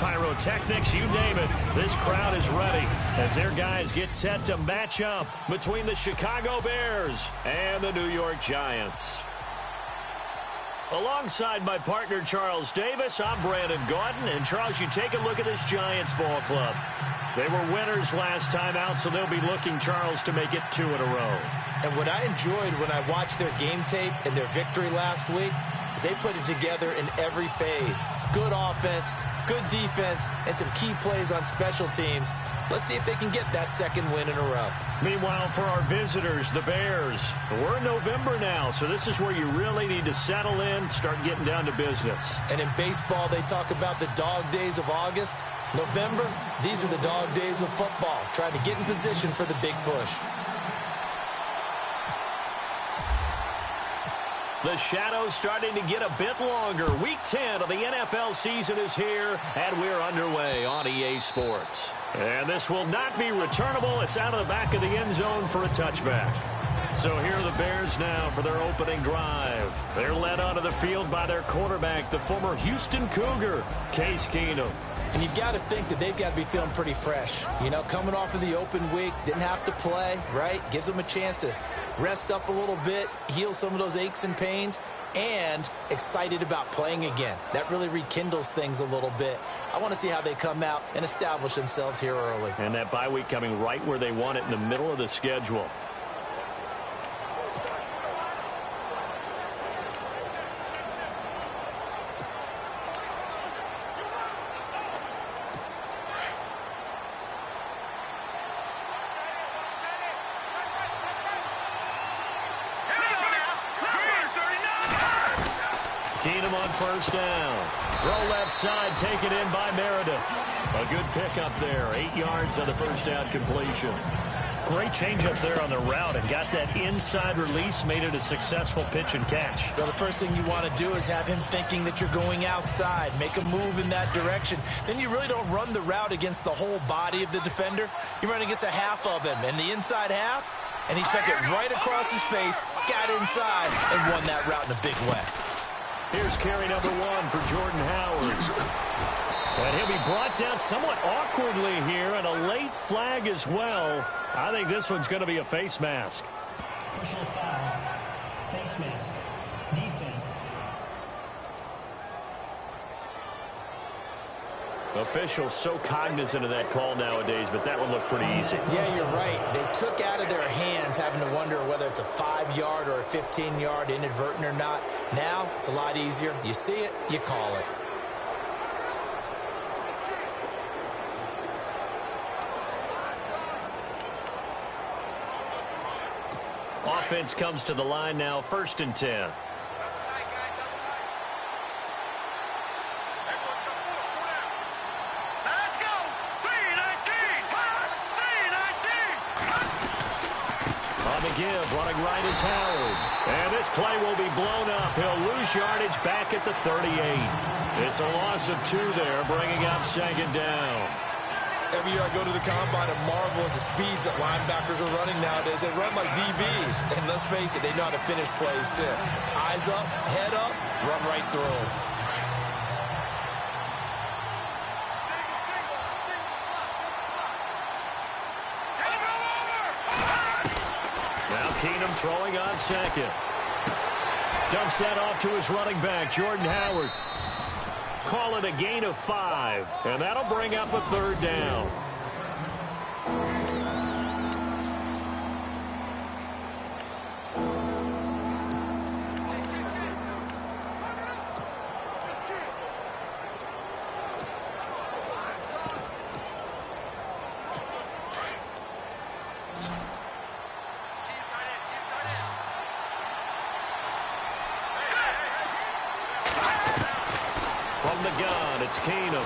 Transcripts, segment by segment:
pyrotechnics, you name it. This crowd is ready as their guys get set to match up between the Chicago Bears and the New York Giants. Alongside my partner, Charles Davis, I'm Brandon Gaudin. And, Charles, you take a look at this Giants ball club. They were winners last time out, so they'll be looking, Charles, to make it 2 in a row. And what I enjoyed when I watched their game tape and their victory last week is they put it together in every phase. Good offense, good defense, and some key plays on special teams. Let's see if they can get that second win in a row. Meanwhile, for our visitors, the Bears, we're in November now, so this is where you really need to settle in, start getting down to business. And in baseball, they talk about the dog days of August. November, these are the dog days of football, trying to get in position for the big push. The shadow's starting to get a bit longer. Week 10 of the NFL season is here, and we're underway on EA Sports. And this will not be returnable. It's out of the back of the end zone for a touchback. So here are the Bears now for their opening drive. They're led onto the field by their quarterback, the former Houston Cougar, Case Keenum. And you've got to think that they've got to be feeling pretty fresh. You know, coming off of the open week, didn't have to play, right? Gives them a chance to rest up a little bit, heal some of those aches and pains, and excited about playing again. That really rekindles things a little bit. I want to see how they come out and establish themselves here early. And that bye week coming right where they want it, in the middle of the schedule. Keenum on first down. Throw left side, taken in by Meredith. A good pickup there. 8 yards on the first down completion. Great changeup there on the route and got that inside release, made it a successful pitch and catch. Well, the first thing you want to do is have him thinking that you're going outside, make a move in that direction. Then you really don't run the route against the whole body of the defender. You run against a half of him, and the inside half, and he took it right across his face, got inside, and won that route in a big way. Here's carry number 1 for Jordan Howard. And he'll be brought down somewhat awkwardly here, and a late flag as well. I think this one's going to be a face mask. Personal foul, face mask, defense. Officials so cognizant of that call nowadays, but that one looked pretty easy. Yeah, you're right. They took out of their hands having to wonder whether it's a 5-yard or a 15-yard inadvertent or not. Now, it's a lot easier. You see it, you call it. Offense comes to the line now, 1st and 10. Give, running right is Howard. And this play will be blown up. He'll lose yardage back at the 38. It's a loss of 2 there, bringing up 2nd down. Every year I go to the combine and marvel at the speeds that linebackers are running nowadays. They run like DBs. And let's face it, they know how to finish plays too. Eyes up, head up, run right through them. Keenum throwing on 2nd. Dumps that off to his running back, Jordan Howard. Call it a gain of 5, and that'll bring up a 3rd down. From the gun, it's Keenum.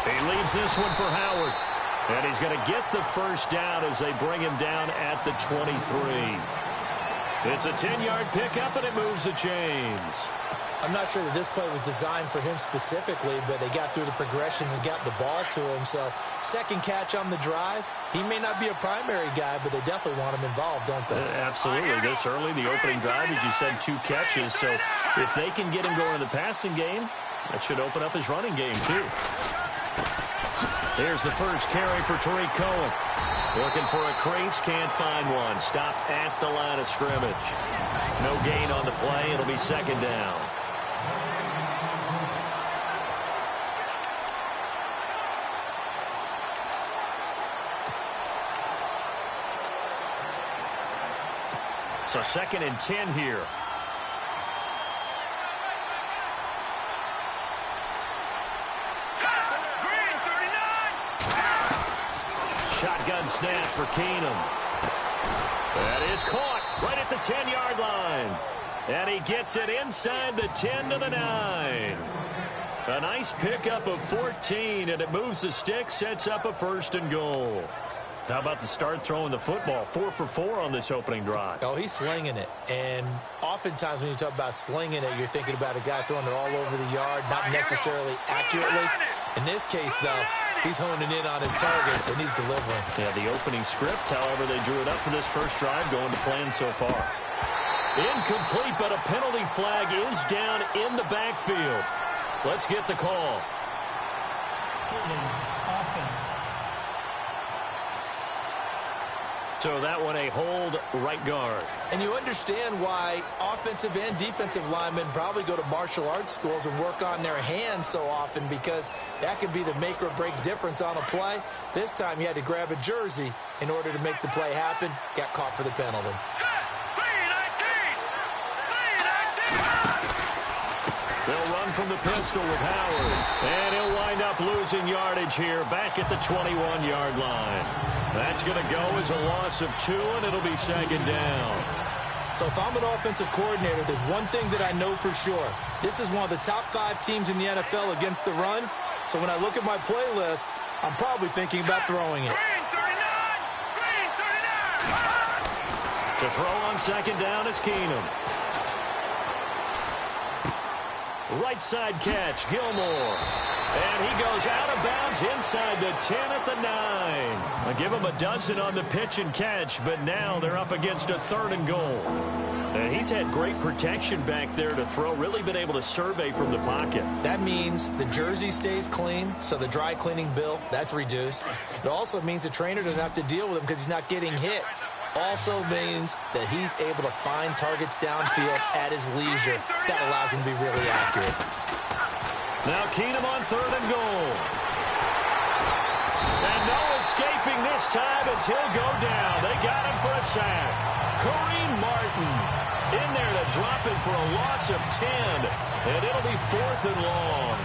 He leaves this one for Howard. And he's going to get the first down as they bring him down at the 23. It's a 10-yard pickup, and it moves the chains. I'm not sure that this play was designed for him specifically, but they got through the progressions and got the ball to him. So, second catch on the drive. He may not be a primary guy, but they definitely want him involved, don't they? Absolutely. This early, the opening drive, as you said, 2 catches. So, if they can get him going in the passing game, That should open up his running game, too. Here's the first carry for Tariq Cohen. Looking for a crease, can't find one. Stopped at the line of scrimmage. No gain on the play. It'll be second down. So second and 10 here. Shotgun snap for Keenum. That is caught right at the 10-yard line. And he gets it inside the 10 to the 9. A nice pickup of 14, and it moves the stick, sets up a first and goal. How about the start throwing the football? 4 for 4 on this opening drive. Oh, he's slinging it. And oftentimes when you talk about slinging it, you're thinking about a guy throwing it all over the yard, not necessarily accurately. In this case, though, he's honing in on his targets, and he's delivering. Yeah, the opening script, however, they drew it up for this first drive, going to plan so far. Incomplete, but a penalty flag is down in the backfield. Let's get the call. Offense. So that one a hold right guard. And you understand why offensive and defensive linemen probably go to martial arts schools and work on their hands so often, because that can be the make or break difference on a play. This time he had to grab a jersey in order to make the play happen. Got caught for the penalty. They'll run from the pistol with Howard. And he'll wind up losing yardage here back at the 21-yard line. That's going to go as a loss of 2, and it'll be second down. So if I'm an offensive coordinator, there's one thing that I know for sure. This is one of the top 5 teams in the NFL against the run. So when I look at my playlist, I'm probably thinking about throwing it. To throw on second down is Keenum. Right side catch, Gilmore. And he goes out of bounds inside the 10 at the 9. I'll give him a dozen on the pitch and catch, but now they're up against a 3rd and goal. And he's had great protection back there to throw, really been able to survey from the pocket. That means the jersey stays clean, so the dry cleaning bill, that's reduced. It also means the trainer doesn't have to deal with him because he's not getting hit. Also means that he's able to find targets downfield at his leisure. That allows him to be really accurate. Now Keenum on 3rd and goal. And no escaping this time as he'll go down. They got him for a sack. Kareem Martin in there to drop him for a loss of 10. And it'll be 4th and long.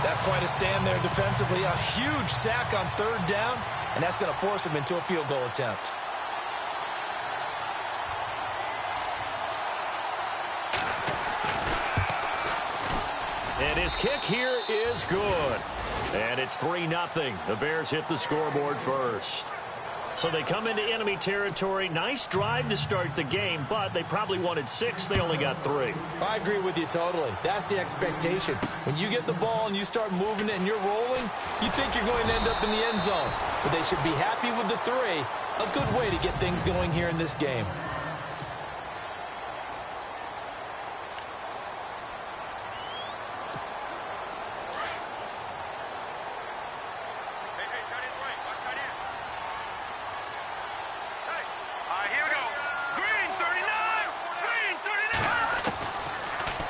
That's quite a stand there defensively. A huge sack on 3rd down, and that's going to force him into a field goal attempt. And his kick here is good. And it's 3-0. The Bears hit the scoreboard first. So they come into enemy territory. Nice drive to start the game, but they probably wanted 6. They only got 3. I agree with you totally. That's the expectation. When you get the ball and you start moving it and you're rolling, you think you're going to end up in the end zone. But they should be happy with the 3. A good way to get things going here in this game.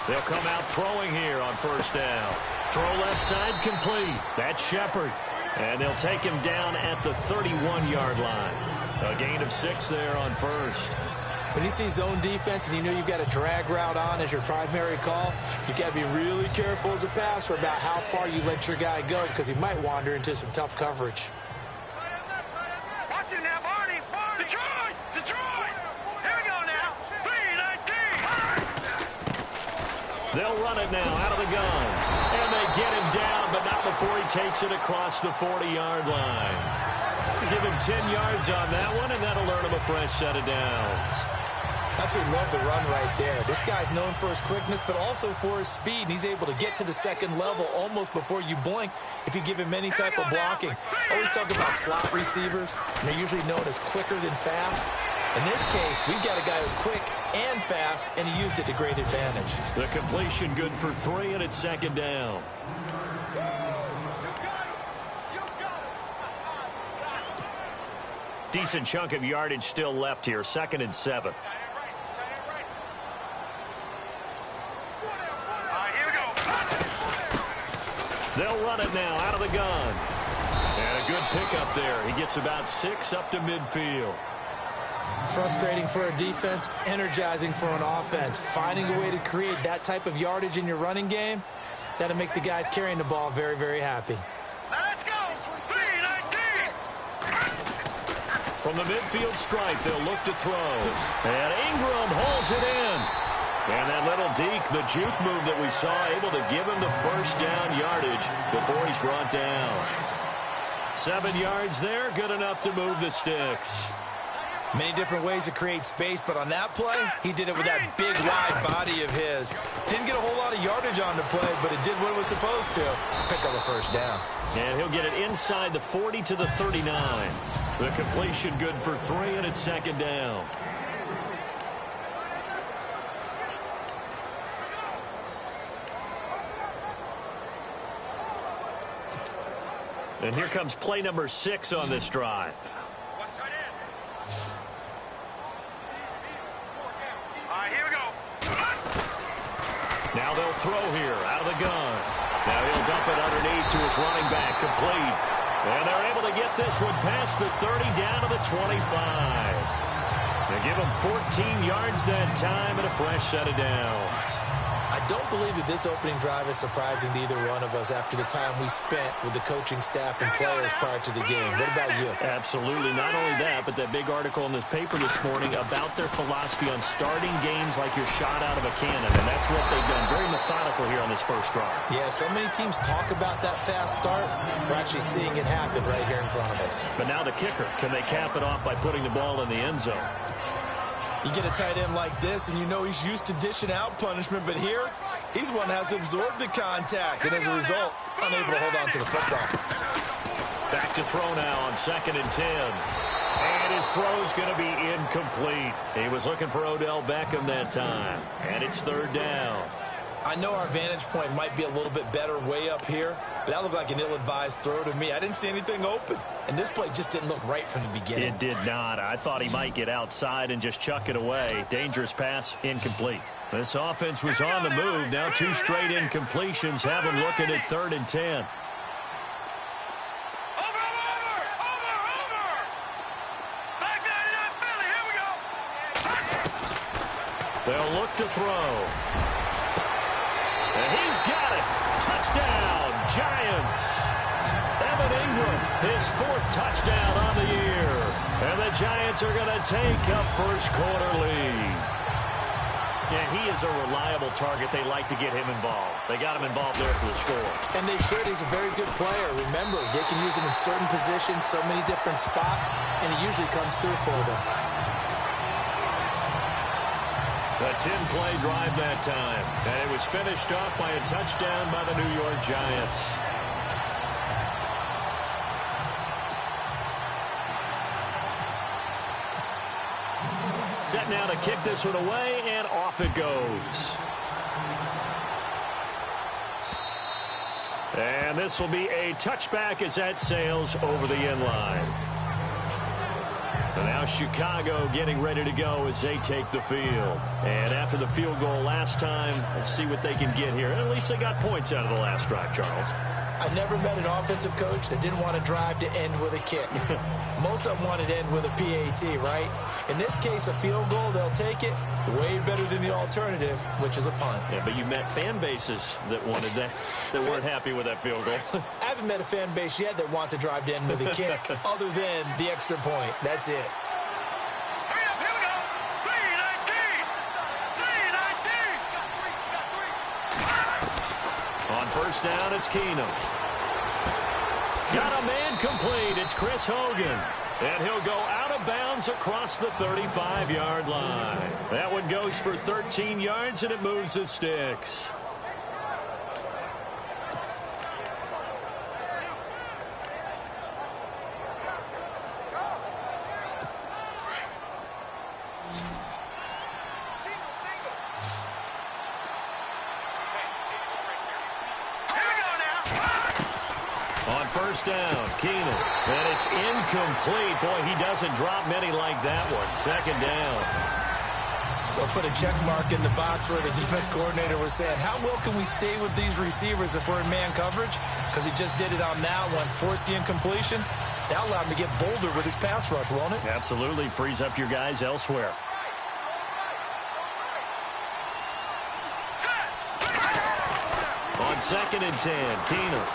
They'll come out throwing here on 1st down. Throw left side complete. That's Shepard. And they'll take him down at the 31-yard line. A gain of 6 there on 1st. When you see zone defense and you know you've got a drag route on as your primary call, you've got to be really careful as a passer about how far you let your guy go, because he might wander into some tough coverage. Watch it now, Barney! Detroit! Detroit! Here we go now! 3-19! They'll run it now out of the gun. And they get him down, but not before he takes it across the 40-yard line. Give him 10 yards on that one, and that'll earn him a fresh set of downs. Absolutely love the run right there. This guy's known for his quickness, but also for his speed. And he's able to get to the 2nd level almost before you blink if you give him any type of blocking. Always talk about slot receivers, and they're usually known as quicker than fast. In this case, we've got a guy who's quick and fast, and he used it to great advantage. The completion good for 3, and it's second down. Decent chunk of yardage still left here. 2nd and 7. They'll run it now out of the gun. And a good pickup there. He gets about 6 up to midfield. Frustrating for a defense, energizing for an offense. Finding a way to create that type of yardage in your running game, that'll make the guys carrying the ball very, very happy. Let's go! 3-19! From the midfield stripe, they'll look to throw. And Ingram holds it in. And that little deke, the juke move that we saw, able to give him the first down yardage before he's brought down. 7 yards there, good enough to move the sticks. Many different ways to create space, but on that play, he did it with that big, wide body of his. Didn't get a whole lot of yardage on the play, but it did what it was supposed to. Pick up a first down. And he'll get it inside the 40 to the 39. The completion good for 3, and it's second down. And here comes play number 6 on this drive. Now they'll throw here out of the gun. Now he'll dump it underneath to his running back, complete. And they're able to get this one past the 30 down to the 25. They give him 14 yards that time and a fresh set of downs. I don't believe that this opening drive is surprising to either one of us after the time we spent with the coaching staff and players prior to the game. What about you? Absolutely. Not only that, but that big article in this paper this morning about their philosophy on starting games like you're shot out of a cannon, and that's what they've done. Very methodical here on this first drive. Yeah, so many teams talk about that fast start. We're actually seeing it happen right here in front of us. But now the kicker. Can they cap it off by putting the ball in the end zone? You get a tight end like this, and you know he's used to dishing out punishment, but here, he's one that has to absorb the contact, and as a result, unable to hold on to the football. Back to throw now on 2nd and 10. And his throw's going to be incomplete. He was looking for Odell Beckham that time, and it's 3rd down. I know our vantage point might be a little bit better way up here, but that looked like an ill-advised throw to me. I didn't see anything open, and this play just didn't look right from the beginning. It did not. I thought he might get outside and just chuck it away. Dangerous pass, incomplete. This offense was on the move. Now 2 straight incompletions have him looking at 3rd and 10. They'll look to throw. And he's got it. Touchdown, Giants. Evan Ingram, his 4th touchdown on the year. And the Giants are going to take a first-quarter lead. Yeah, he is a reliable target. They like to get him involved. They got him involved there for the score. And they should. He's a very good player. Remember, they can use him in certain positions, so many different spots, and he usually comes through for them. A 10-play drive that time. And it was finished off by a touchdown by the New York Giants. Set now to kick this one away, and off it goes. And this will be a touchback as that sails over the end line. And now Chicago getting ready to go as they take the field. And after the field goal last time, let's see what they can get here. At least they got points out of the last drive, Charles. I never met an offensive coach that didn't want to drive to end with a kick. Most of them wanted to end with a PAT, right? In this case, a field goal, they'll take it. Way better than the alternative, which is a punt. Yeah, but you met fan bases that wanted that, that weren't happy with that field goal. I haven't met a fan base yet that wants to drive to end with a kick, other than the extra point. That's it. Hurry up, here we go. 3-19. On first down, it's Keenum. Got a man complete. It's Chris Hogan. And he'll go out of bounds across the 35-yard line. That one goes for 13 yards, and it moves the sticks. first down. Keenan. And it's incomplete. Boy, he doesn't drop many like that one. Second down. They'll put a check mark in the box where the defense coordinator was saying, how well can we stay with these receivers if we're in man coverage? Because he just did it on that one. Force the incompletion. That allowed him to get bolder with his pass rush, won't it? Absolutely. Frees up your guys elsewhere. On 2nd and 10, Keenan.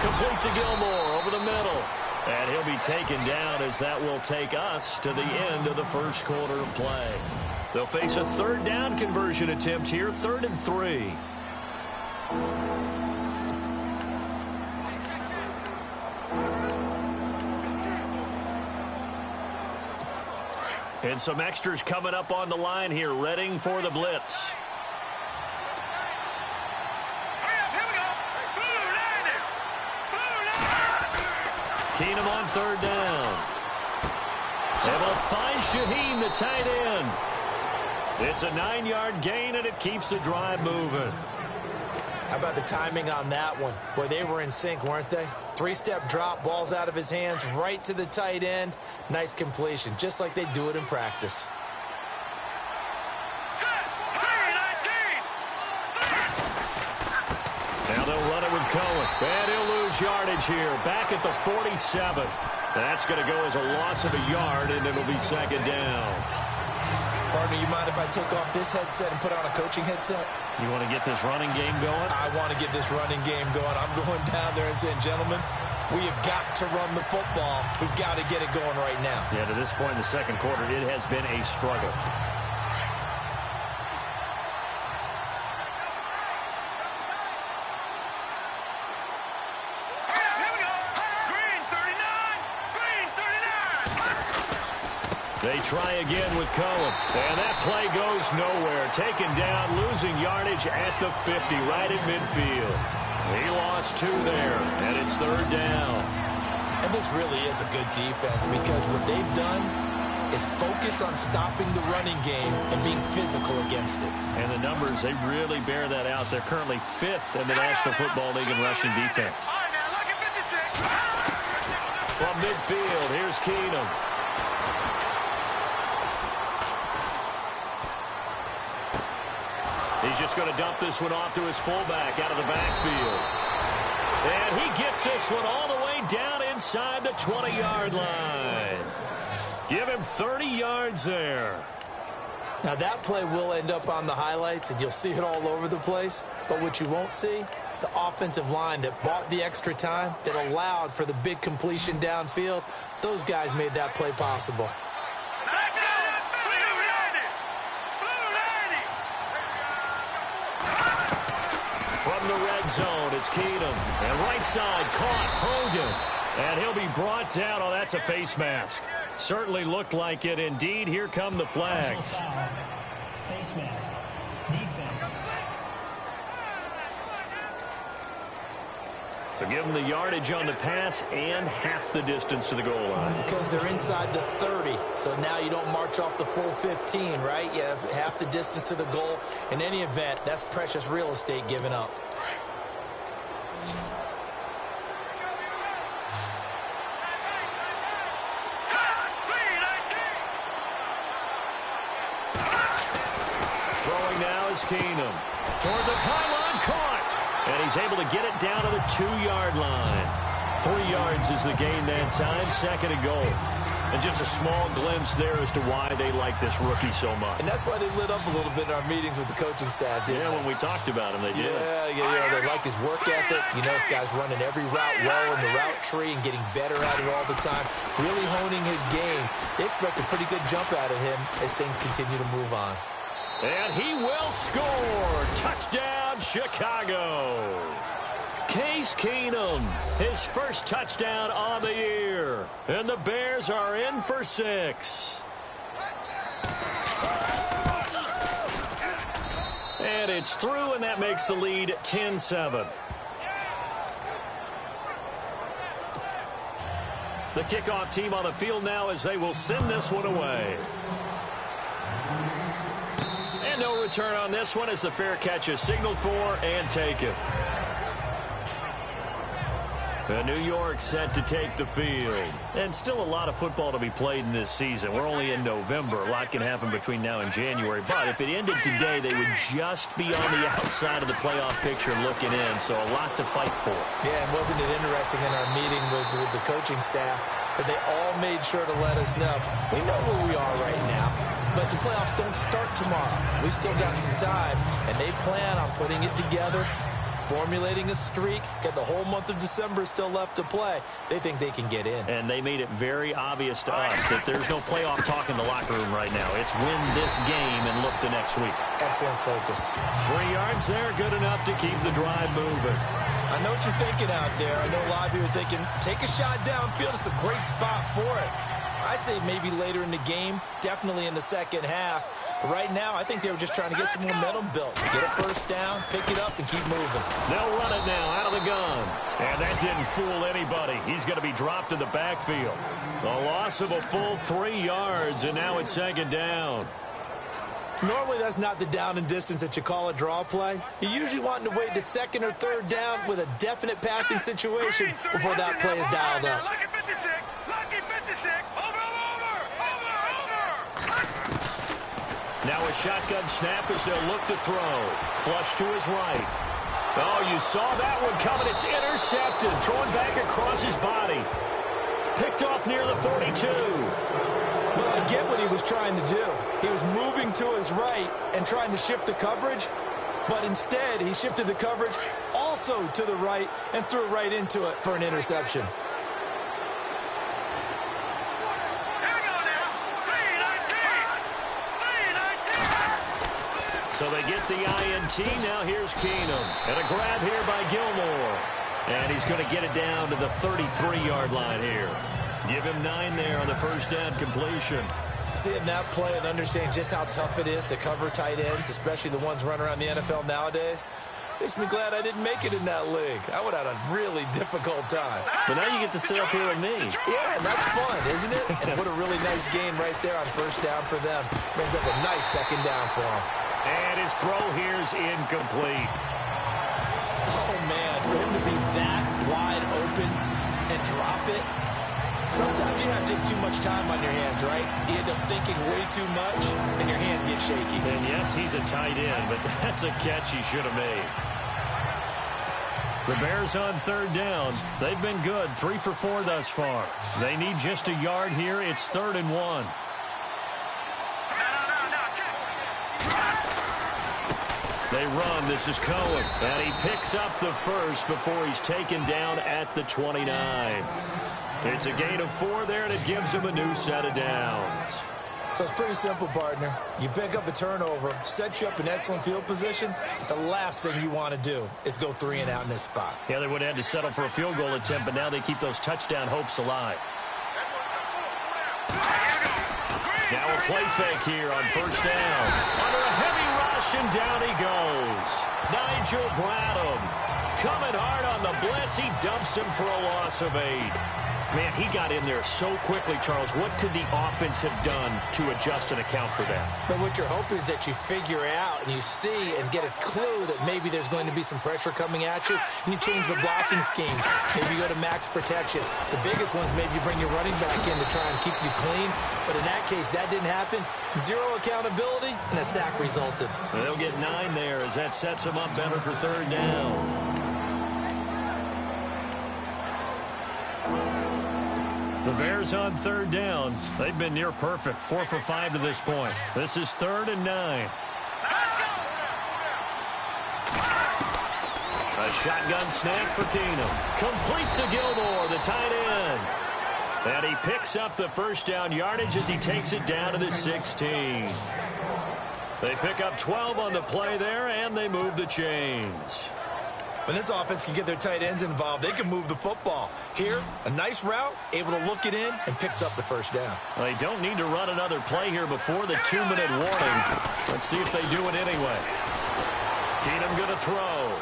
Complete to Gilmore over the middle. And he'll be taken down as that will take us to the end of the first quarter of play. They'll face a third down conversion attempt here, 3rd and 3. And some extras coming up on the line here, readying for the blitz. Keenum on 3rd down. And will find Shaheen, the tight end. It's a 9-yard gain, and it keeps the drive moving. How about the timing on that one? Boy, they were in sync, weren't they? 3-step drop, ball's out of his hands, right to the tight end. Nice completion, just like they do it in practice. Now they'll run it with Cohen. And he'll lose yardage here. Back at the 47. That's going to go as a loss of a yard, and it'll be 2nd down. Partner, you mind if I take off this headset and put on a coaching headset? You want to get this running game going? I want to get this running game going. I'm going down there and saying, gentlemen, we have got to run the football. We've got to get it going right now. Yeah, to this point in the second quarter, it has been a struggle. They try again with Cohen. And that play goes nowhere. Taken down, losing yardage at the 50, right at midfield. He lost 2 there, and it's 3rd down. And this really is a good defense because what they've done is focus on stopping the running game and being physical against it. And the numbers, they really bear that out. They're currently 5th in the National Football League in rushing defense. From midfield, here's Keenum. He's just going to dump this one off to his fullback out of the backfield. And he gets this one all the way down inside the 20-yard line. Give him 30 yards there. Now that play will end up on the highlights, and you'll see it all over the place. But what you won't see, the offensive line that bought the extra time, that allowed for the big completion downfield, those guys made that play possible. From the red zone, it's Keenum. And right side, caught Hogan. And he'll be brought down. Oh, that's a face mask. Certainly looked like it. Indeed, here come the flags. Face mask. Defense. So give them the yardage on the pass and half the distance to the goal line. Because they're inside the 30, so now you don't march off the full 15, right? You have half the distance to the goal. In any event, that's precious real estate given up. Throwing now is Keenum. Toward the pylon, caught. And he's able to get it down to the 2-yard line. 3 yards is the gain that time, 2nd and goal. And just a small glimpse there as to why they like this rookie so much. And that's why they lit up a little bit in our meetings with the coaching staff, didn't they? When we talked about him, they did. Yeah, they like his work ethic. You know, this guy's running every route well in the route tree and getting better at it all the time, really honing his game. They expect a pretty good jump out of him as things continue to move on. And he will score. Touchdown, Chicago. Case Keenum, his first touchdown of the year. And the Bears are in for 6. And it's through, and that makes the lead 10-7. The kickoff team on the field now as they will send this one away. And no return on this one as the fair catch is signaled for and taken. New York set to take the field. And still a lot of football to be played in this season. We're only in November. A lot can happen between now and January. But if it ended today, they would just be on the outside of the playoff picture looking in. So a lot to fight for. Yeah, and wasn't it interesting in our meeting with the coaching staff that they all made sure to let us know, we know where we are right now, but the playoffs don't start tomorrow. We still got some time, and they plan on putting it together, formulating a streak, got the whole month of December still left to play. They think they can get in. And they made it very obvious to us that there's no playoff talk in the locker room right now. It's win this game and look to next week. Excellent focus. 3 yards there, good enough to keep the drive moving. I know what you're thinking out there. I know a lot of you are thinking, take a shot downfield. It's a great spot for it. I'd say maybe later in the game, definitely in the second half. But right now, I think they were just trying to get some momentum built. Get a first down, pick it up, and keep moving. They'll run it now out of the gun. And that didn't fool anybody. He's going to be dropped in the backfield. A loss of a full 3 yards, and now it's second down. Normally, that's not the down and distance that you call a draw play. You're usually wanting to wait to second or third down with a definite passing situation before that play is dialed up. Lucky 56. Lucky 56. Over. Now a shotgun snap as they'll look to throw. Flush to his right. Oh, you saw that one coming. It's intercepted. Thrown back across his body. Picked off near the 42. Well, I get what he was trying to do. He was moving to his right and trying to shift the coverage, but instead he shifted the coverage also to the right and threw right into it for an interception. So they get the INT. Now here's Keenum. And a grab here by Gilmore. And he's going to get it down to the 33-yard line here. Give him 9 there on the first down completion. Seeing that play and understanding just how tough it is to cover tight ends, especially the ones running around the NFL nowadays, makes me glad I didn't make it in that league. I would have had a really difficult time. But now you get to sit up here with me. Yeah, and that's fun, isn't it? And what a really nice game right there on first down for them. Brings up a nice second down for them. And his throw here's incomplete. Oh, man, for him to be that wide open and drop it, sometimes you have just too much time on your hands, right? You end up thinking way too much, and your hands get shaky. And yes, he's a tight end, but that's a catch he should have made. The Bears on third down. They've been good, 3 for 4 thus far. They need just a yard here. It's 3rd and 1. They run. This is Cohen. And he picks up the first before he's taken down at the 29. It's a gain of 4 there, and it gives him a new set of downs. So it's pretty simple, partner. You pick up a turnover, set you up in excellent field position. The last thing you want to do is go 3 and out in this spot. Yeah, they would have had to settle for a field goal attempt, but now they keep those touchdown hopes alive. Now a play fake here on first down. Under a heavy rush, and down he goes. Nigel Bradham coming hard on the blitz. He dumps him for a loss of 8. Man, he got in there so quickly, Charles. What could the offense have done to adjust and account for that? But what you're hoping is that you figure out and you see and get a clue that maybe there's going to be some pressure coming at you, and you change the blocking schemes. Maybe you go to max protection. The biggest ones, maybe you bring your running back in to try and keep you clean. But in that case, that didn't happen. 0 accountability, and a sack resulted. They'll get 9 there as that sets them up better for third down. The Bears on third down. They've been near perfect. 4 for 5 to this point. This is 3rd and 9. A shotgun snap for Keenum. Complete to Gilmore, the tight end. And he picks up the first down yardage as he takes it down to the 16. They pick up 12 on the play there, and they move the chains. When this offense can get their tight ends involved, they can move the football. Here, a nice route, able to look it in, and picks up the first down. Well, they don't need to run another play here before the 2-minute warning. Let's see if they do it anyway. Keenum going to throw.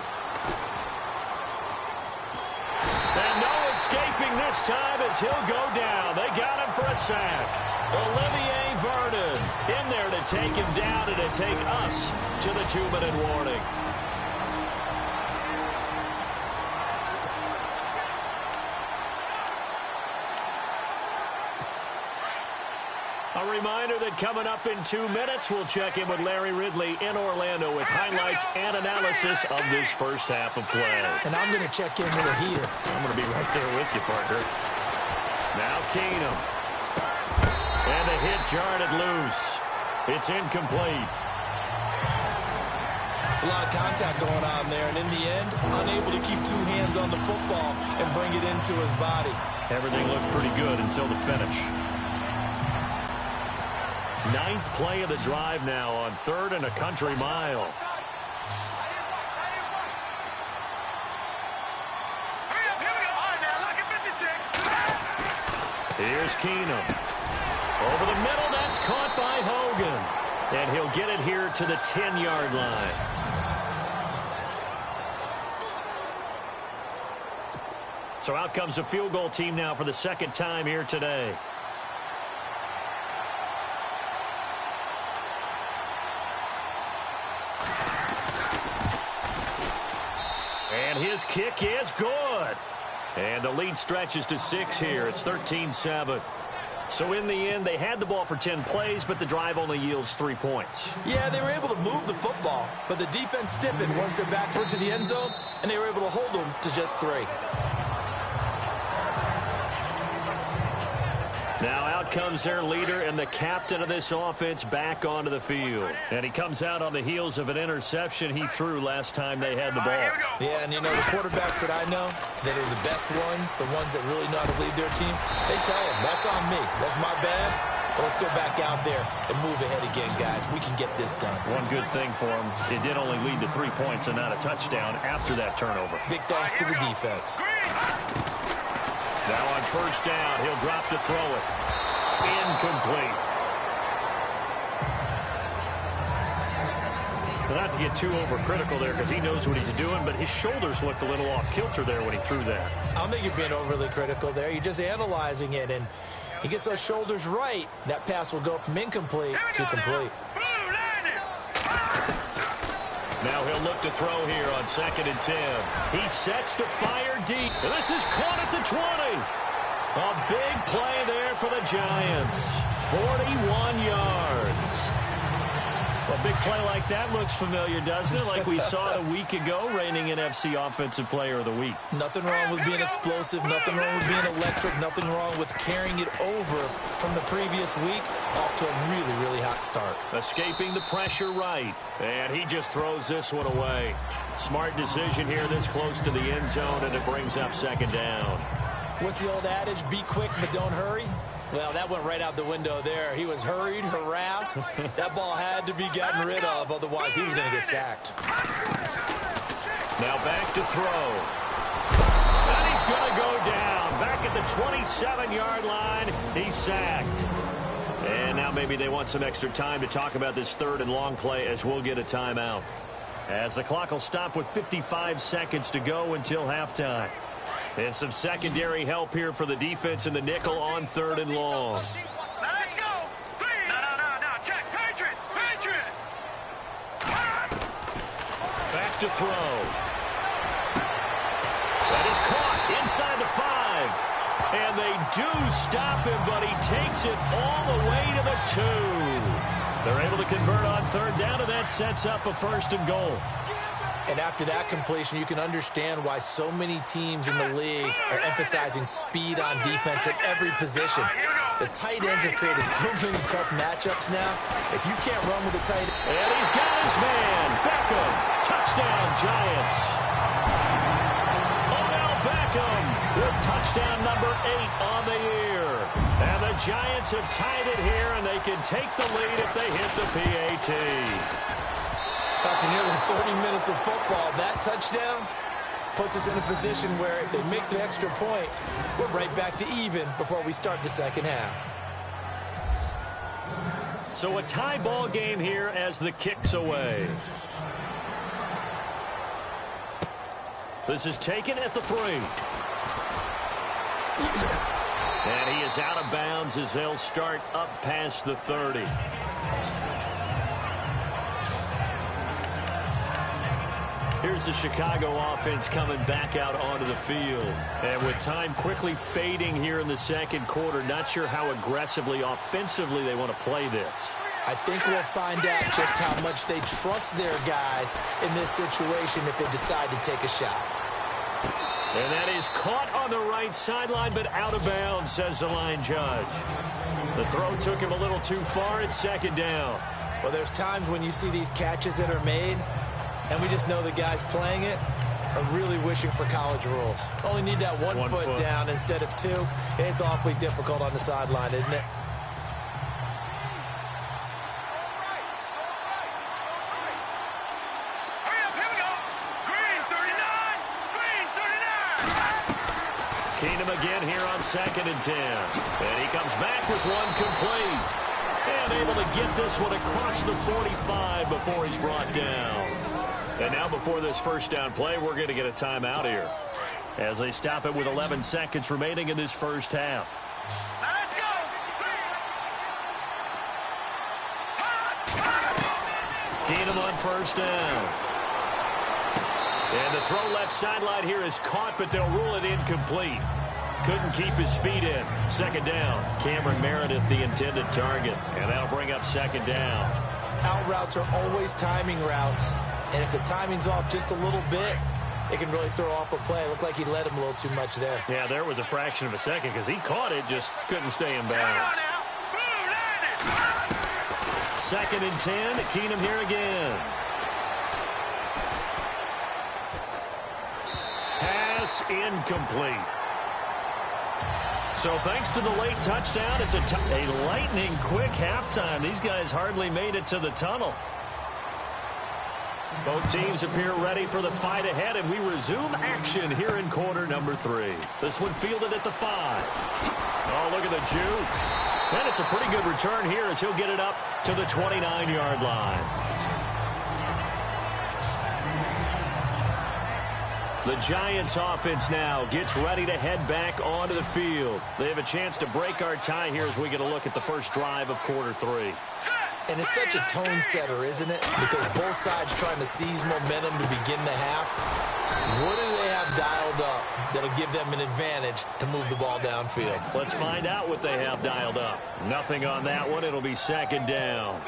And no escaping this time as he'll go down. They got him for a sack. Olivier Vernon in there to take him down and to take us to the 2-minute warning. A reminder that coming up in 2 minutes, we'll check in with Larry Ridley in Orlando with highlights and analysis of this first half of play. And I'm going to check in with a heater. I'm going to be right there with you, partner. Now Keenum. And the hit jarred it loose. It's incomplete. It's a lot of contact going on there, and in the end, unable to keep 2 hands on the football and bring it into his body. Everything looked pretty good until the finish. 9th play of the drive now on 3rd and a country mile. Here's Keenum. Over the middle, that's caught by Hogan. And he'll get it here to the 10-yard line. So out comes a field goal team now for the 2nd time here today. And his kick is good. And the lead stretches to 6 here. It's 13-7. So in the end, they had the ball for 10 plays, but the drive only yields 3 points. Yeah, they were able to move the football, but the defense stiffened once their backs went to the end zone, and they were able to hold them to just 3. Now out comes their leader and the captain of this offense back onto the field. And he comes out on the heels of an interception he threw last time they had the ball. Yeah, and you know, the quarterbacks that I know that are the best ones, the ones that really know how to lead their team, they tell them, that's on me. That's my bad. But let's go back out there and move ahead again, guys. We can get this done. One good thing for him, it did only lead to 3 points and not a touchdown after that turnover. Big thanks to the defense. Now on 1st down, he'll drop to throw it. Incomplete. Well, not to get too overcritical there because he knows what he's doing, but his shoulders looked a little off kilter there when he threw that. I don't think you're being overly critical there. You're just analyzing it, and he gets those shoulders right. That pass will go from incomplete to complete. Now he'll look to throw here on 2nd and 10. He sets to fire deep. And this is caught at the 20. A big play there for the Giants. 41 yards. A big play like that looks familiar, doesn't it? Like we saw it a week ago, reigning NFC Offensive Player of the Week. Nothing wrong with being explosive. Nothing wrong with being electric. Nothing wrong with carrying it over from the previous week off to a really, really hot start. Escaping the pressure right. And he just throws this one away. Smart decision here this close to the end zone, and it brings up 2nd down. What's the old adage? Be quick, but don't hurry. Well, that went right out the window there. He was hurried, harassed. That ball had to be gotten rid of, otherwise he was going to get sacked. Now back to throw. And he's going to go down. Back at the 27-yard line, he's sacked. And now maybe they want some extra time to talk about this 3rd and long play as we'll get a timeout. As the clock will stop with 55 seconds to go until halftime. And some secondary help here for the defense in the nickel on 3rd and long. Let's go. No. Check. Patriot. Back to throw. That is caught inside the 5. And they do stop him, but he takes it all the way to the 2. They're able to convert on 3rd down, and that sets up a 1st and goal. And after that completion, you can understand why so many teams in the league are emphasizing speed on defense at every position. The tight ends have created so many tough matchups now. If you can't run with the tight end. And he's got his man. Beckham. Touchdown, Giants. Odell Beckham with touchdown number 8 on the year. And the Giants have tied it here, and they can take the lead if they hit the PAT. After nearly 30 minutes of football, that touchdown puts us in a position where if they make the extra point, we're right back to even before we start the 2nd half. So a tie ball game here as the kick's away. This is taken at the 3. And he is out of bounds as they'll start up past the 30. Here's here's the Chicago offense coming back out onto the field. And with time quickly fading here in the second quarter, not sure how aggressively, offensively they want to play this. I think we'll find out just how much they trust their guys in this situation if they decide to take a shot. And that is caught on the right sideline, but out of bounds, says the line judge. The throw took him a little too far. It's second down. Well, there's times when you see these catches that are made, and we just know the guys playing it are really wishing for college rules. Only need that one foot down instead of two. It's awfully difficult on the sideline, isn't it? Keenum again here on 2nd and 10. And he comes back with one complete. And able to get this one across the 45 before he's brought down. And now before this first down play, we're going to get a timeout here, as they stop it with 11 seconds remaining in this first half. Let's go! Keenum on first down. And the throw left sideline here is caught, but they'll rule it incomplete. Couldn't keep his feet in. Second down. Cameron Meredith, the intended target. And that'll bring up second down. Out routes are always timing routes. And if the timing's off just a little bit, it can really throw off a play. It looked like he led him a little too much there. Yeah, there was a fraction of a second because he caught it, just couldn't stay in bounds. 2nd and 10. Keenum here again. Pass incomplete. So thanks to the late touchdown, it's a lightning quick halftime. These guys hardly made it to the tunnel. Both teams appear ready for the fight ahead, and we resume action here in quarter number 3. This one fielded at the 5. Oh, look at the juke. And it's a pretty good return here as he'll get it up to the 29-yard line. The Giants offense now gets ready to head back onto the field. They have a chance to break our tie here as we get a look at the first drive of quarter 3. And it's such a tone setter, isn't it? Because both sides trying to seize momentum to begin the half. What do they have dialed up that'll give them an advantage to move the ball downfield? Let's find out what they have dialed up. Nothing on that one. It'll be second down.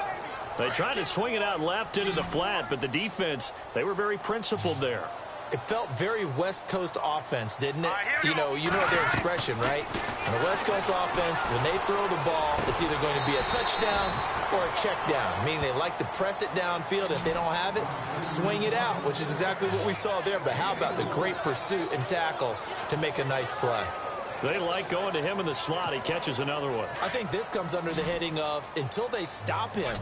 They tried to swing it out left into the flat, but the defense, they were very principled there. It felt very West Coast offense, didn't it? You know their expression, right? On the West Coast offense, when they throw the ball, it's either going to be a touchdown or a check down, meaning they like to press it downfield. If they don't have it, swing it out, which is exactly what we saw there. But how about the great pursuit and tackle to make a nice play? They like going to him in the slot. He catches another one. I think this comes under the heading of until they stop him,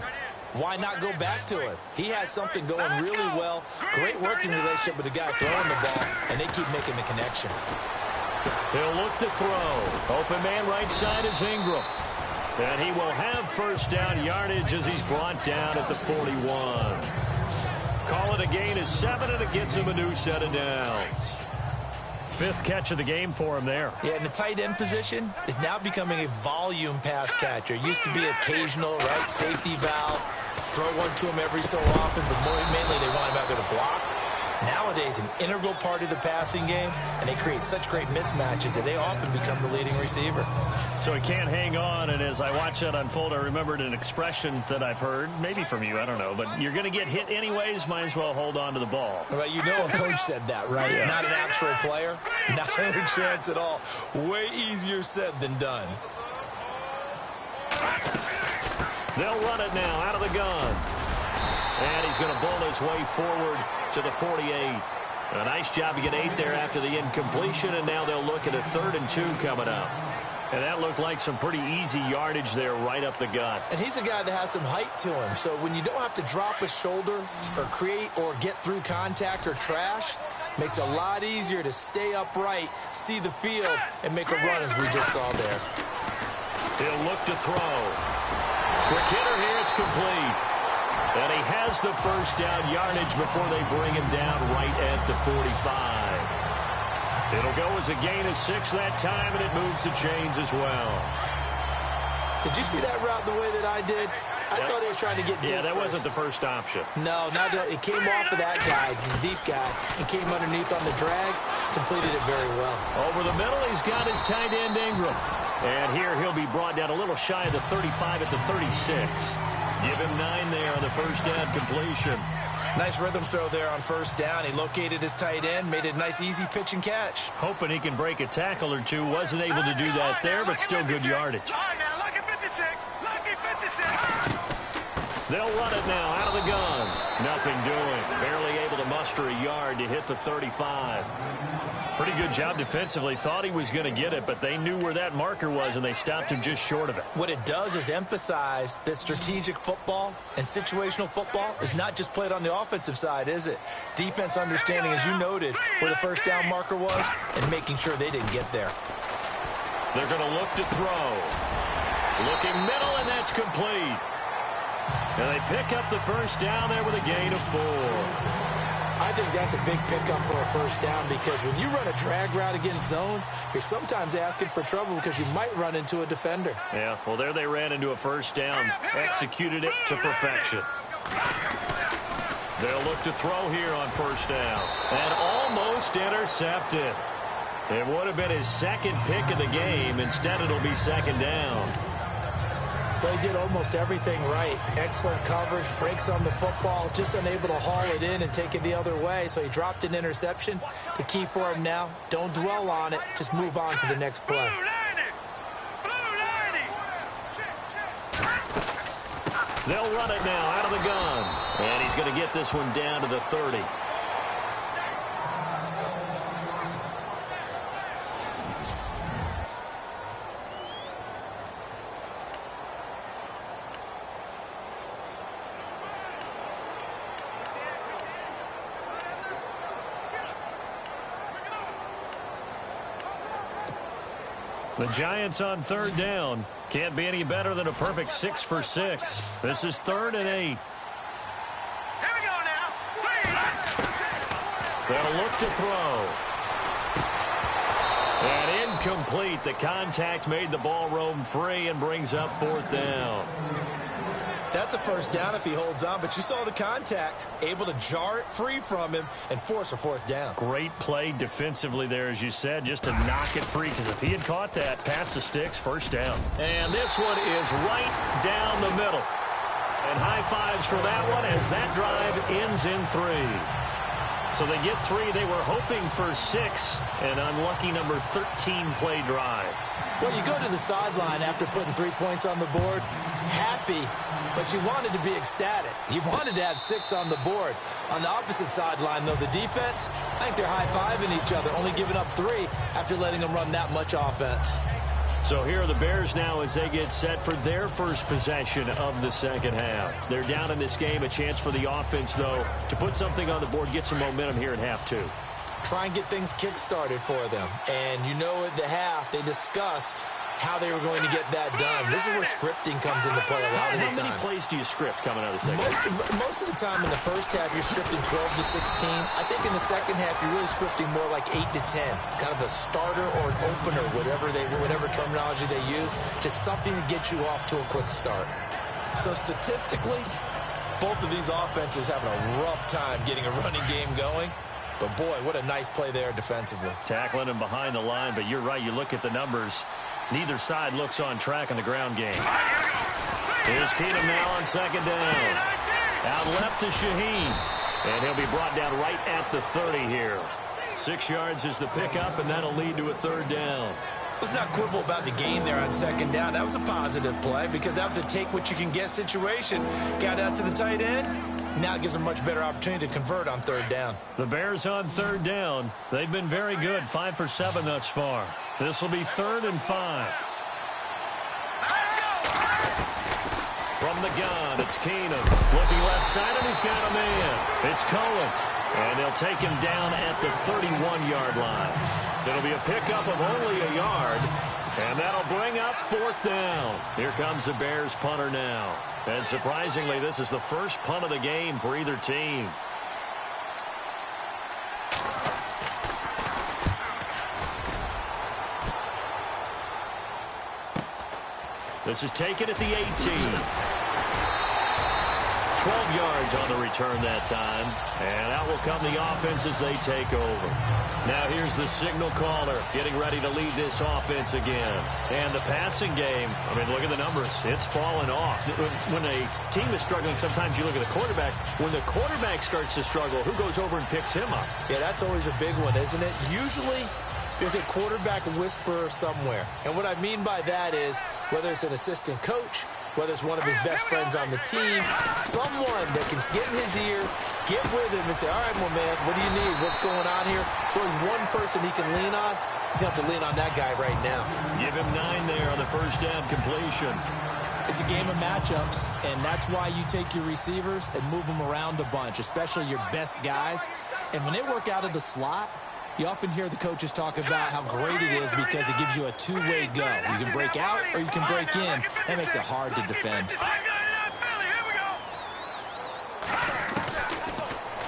why not go back to it? He has something going really well. Great working relationship with the guy throwing the ball, and they keep making the connection. He'll look to throw. Open man right side is Ingram. And he will have first down yardage as he's brought down at the 41. Call it a gain of 7, and it gets him a new set of downs. 5th catch of the game for him there. Yeah, and the tight end position is now becoming a volume pass catcher. Used to be occasional, right, safety valve. Throw one to him every so often, but mainly they want him out there to block. Nowadays, an integral part of the passing game, and they create such great mismatches that they often become the leading receiver. So he can't hang on, and as I watch that unfold, I remembered an expression that I've heard, maybe from you, I don't know, but you're going to get hit anyways, might as well hold on to the ball. Well, you know a coach said that, right? Yeah. Not an actual player. Not a chance at all. Way easier said than done. They'll run it now out of the gun. And he's going to bull his way forward to the 48. A nice job to get 8 there after the incompletion, and now they'll look at a 3rd and 2 coming up. And that looked like some pretty easy yardage there right up the gut. And he's a guy that has some height to him. So when you don't have to drop a shoulder or create or get through contact or trash, makes it a lot easier to stay upright, see the field, and make a run as we just saw there. He'll look to throw. Quick hitter here, it's complete. And he has the first down yardage before they bring him down right at the 45. It'll go as a gain of 6 that time, and it moves the chains as well. Did you see that route the way that I did? I thought he was trying to get deep. Yeah, that first. wasn't the first option. No, it came off of that guy, the deep guy, and came underneath on the drag, completed it very well. Over the middle, he's got his tight end Ingram. And here he'll be brought down a little shy of the 35 at the 36. Give him 9 there on the first down completion. Nice rhythm throw there on first down. He located his tight end, made it a nice, easy pitch and catch. Hoping he can break a tackle or two. Wasn't able to do that there, but still good yardage. All right, now, lucky 56. Lucky 56. They'll run it now out of the gun. Nothing doing. Barely able to muster a yard to hit the 35. Pretty good job defensively. Thought he was going to get it, but they knew where that marker was, and they stopped him just short of it. What it does is emphasize that strategic football and situational football is not just played on the offensive side, is it? Defense understanding, as you noted, where the first down marker was and making sure they didn't get there. They're going to look to throw. Looking middle, and that's complete. And they pick up the first down there with a gain of 4. I think that's a big pickup for a first down because when you run a drag route against zone, you're sometimes asking for trouble because you might run into a defender. Yeah, well, there they ran into a first down. Executed it to perfection. They'll look to throw here on first down. And almost intercepted. It would have been his second pick of the game. Instead, it'll be second down. Well, he did almost everything right. Excellent coverage, breaks on the football, just unable to haul it in and take it the other way. So he dropped an interception. The key for him now, don't dwell on it. Just move on to the next play. They'll run it now out of the gun. And he's going to get this one down to the 30. The Giants on third down. Can't be any better than a perfect 6 for 6. This is 3rd and 8. Here we go now. They'll look to throw. And incomplete. The contact made the ball roam free and brings up 4th down. That's a first down if he holds on, but you saw the contact, able to jar it free from him and force a 4th down. Great play defensively there, as you said, just to knock it free, because if he had caught that, past the sticks, first down. And this one is right down the middle. And high fives for that one as that drive ends in 3. So they get 3. They were hoping for 6. An unlucky number 13 play drive. Well, you go to the sideline after putting 3 points on the board, happy, but you wanted to be ecstatic. You wanted to have 6 on the board. On the opposite sideline, though, the defense, I think they're high-fiving each other, only giving up 3 after letting them run that much offense. So here are the Bears now as they get set for their first possession of the second half. They're down in this game. A chance for the offense, though, to put something on the board, get some momentum here in half 2. Try and get things kick-started for them. And you know at the half, they discussed how they were going to get that done. This is where scripting comes into play a lot of the time. How many plays do you script coming out of the second half? Most of the time in the first half, you're scripting 12 to 16. I think in the second half, you're really scripting more like 8 to 10. Kind of a starter or an opener, whatever terminology they use. Just something to get you off to a quick start. So statistically, both of these offenses having a rough time getting a running game going. But, boy, what a nice play there defensively. Tackling him behind the line, but you're right. You look at the numbers. Neither side looks on track in the ground game. Here's Keenum now on second down. Out left to Shaheen. And he'll be brought down right at the 30 here. 6 yards is the pickup, and that'll lead to a 3rd down. Let's not quibble about the gain there on second down. That was a positive play because that was a take-what-you-can-get situation. Got out to the tight end. Now it gives them a much better opportunity to convert on 3rd down. The Bears on 3rd down. They've been very good, 5 for 7 thus far. This will be 3rd and 5. From the gun, it's Keenum. Looking left side, and he's got a man. It's Cohen. And they'll take him down at the 31-yard line. It'll be a pickup of only a yard. And that'll bring up 4th down. Here comes the Bears punter now. And surprisingly, this is the first punt of the game for either team. This is taken at the 18. 12 yards on the return that time. And out will come the offense as they take over. Now here's the signal caller getting ready to lead this offense again. And the passing game, I mean, look at the numbers. It's fallen off. When a team is struggling, sometimes you look at the quarterback. When the quarterback starts to struggle, who goes over and picks him up? Yeah, that's always a big one, isn't it? Usually there's a quarterback whisperer somewhere. And what I mean by that is whether it's an assistant coach, whether it's one of his best friends on the team, someone that can get in his ear, get with him and say, all right, well, man, what do you need? What's going on here? So there's one person he can lean on. He's going to have to lean on that guy right now. Give him 9 there on the first down completion. It's a game of matchups, and that's why you take your receivers and move them around a bunch, especially your best guys. And when they work out of the slot, you often hear the coaches talk about how great it is because it gives you a two-way go. You can break out or you can break in. That makes it hard to defend.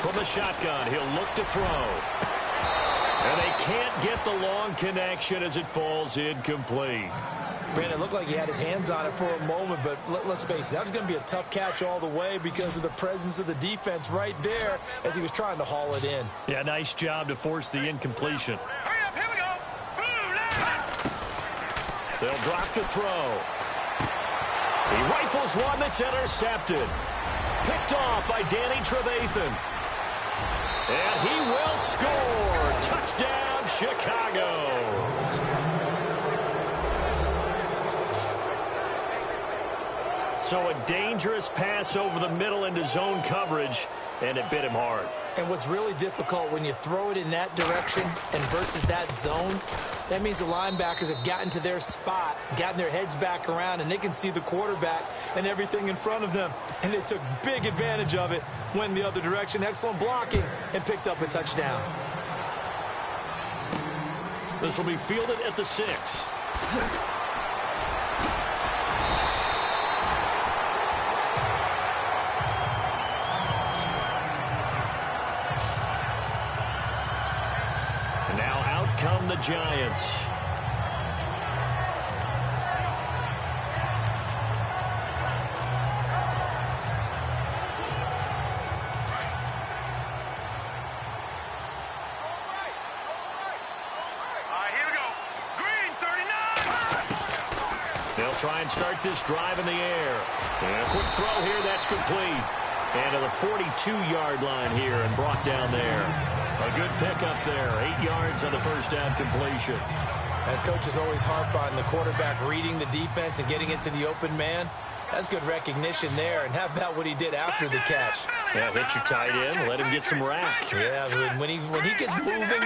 From the shotgun, he'll look to throw. And they can't get the long connection as it falls incomplete. Brandon, it looked like he had his hands on it for a moment, but let's face it, that was going to be a tough catch all the way because of the presence of the defense right there as he was trying to haul it in. Yeah, nice job to force the incompletion. Hurry up, here we go. They'll drop to throw. He rifles one that's intercepted. Picked off by Danny Trevathan. And he will score. Touchdown, Chicago. So a dangerous pass over the middle into zone coverage, and it bit him hard. And what's really difficult when you throw it in that direction and versus that zone, that means the linebackers have gotten to their spot, gotten their heads back around, and they can see the quarterback and everything in front of them. And they took big advantage of it, went the other direction, excellent blocking, and picked up a touchdown. This will be fielded at the 6. Come the Giants. Here we go. Green, 39. They'll try and start this drive in the air. And a quick throw here, that's complete. And to the 42-yard line here and brought down there. A good pickup there. 8 yards on the first down completion. And coaches always harp on the quarterback reading the defense and getting into the open man. That's good recognition there. And how about what he did after the catch? Yeah, hit your tight end, let him get some rack. Yeah, when he gets moving,